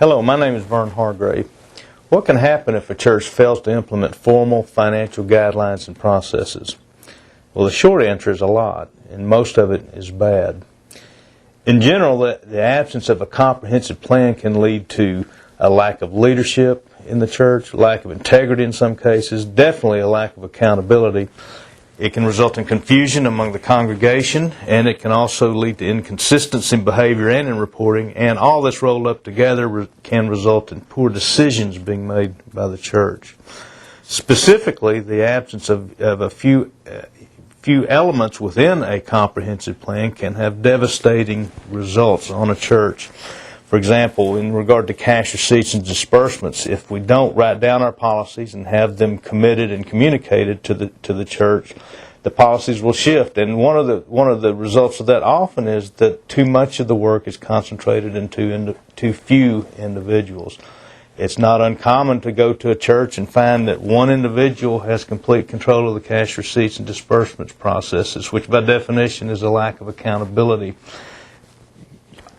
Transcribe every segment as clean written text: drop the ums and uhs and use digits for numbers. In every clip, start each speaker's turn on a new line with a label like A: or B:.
A: Hello, my name is Verne Hargrave. What can happen if a church fails to implement formal financial guidelines and processes? Well, the short answer is a lot, and most of it is bad. In general, the absence of a comprehensive plan can lead to a lack of leadership in the church, lack of integrity in some cases, definitely a lack of accountability. It can result in confusion among the congregation, and it can also lead to inconsistency in behavior and in reporting, and all this rolled up together can result in poor decisions being made by the church. Specifically, the absence of a few elements within a comprehensive plan can have devastating results on a church. For example, in regard to cash receipts and disbursements, if we don't write down our policies and have them committed and communicated to the church, the policies will shift. And one of the results of that often is that too much of the work is concentrated in too few individuals. It's not uncommon to go to a church and find that one individual has complete control of the cash receipts and disbursements processes, which by definition is a lack of accountability.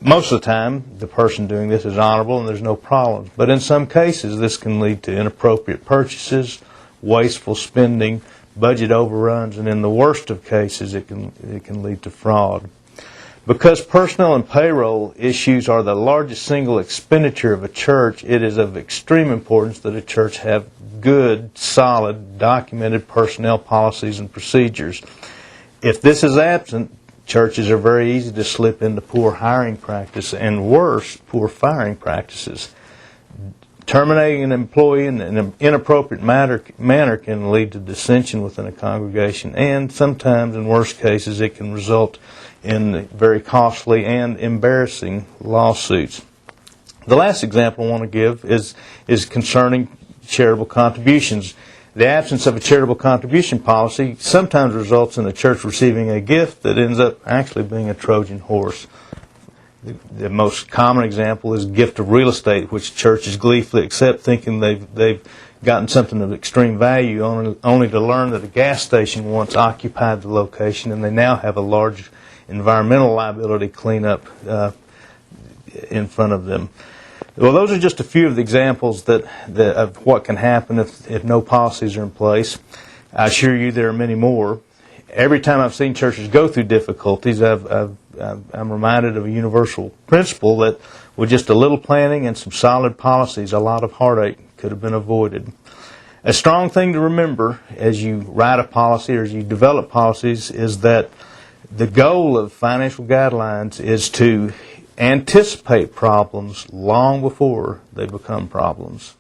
A: Most of the time, the person doing this is honorable and there's no problems. But in some cases, this can lead to inappropriate purchases, wasteful spending, budget overruns, and in the worst of cases, it can lead to fraud. Because personnel and payroll issues are the largest single expenditure of a church, it is of extreme importance that a church have good, solid, documented personnel policies and procedures. If this is absent, churches are very easy to slip into poor hiring practice and worse, poor firing practices. Terminating an employee in an inappropriate manner can lead to dissension within a congregation, and sometimes, in worst cases, it can result in very costly and embarrassing lawsuits. The last example I want to give is concerning charitable contributions. The absence of a charitable contribution policy sometimes results in the church receiving a gift that ends up actually being a Trojan horse. The most common example is gift of real estate, which churches gleefully accept, thinking they've gotten something of extreme value, only to learn that a gas station once occupied the location, and they now have a large environmental liability cleanup in front of them. Well, those are just a few of the examples of what can happen if no policies are in place. I assure you there are many more. Every time I've seen churches go through difficulties, I'm reminded of a universal principle that with just a little planning and some solid policies, a lot of heartache could have been avoided. A strong thing to remember as you write a policy or as you develop policies is that the goal of financial guidelines is to anticipate problems long before they become problems.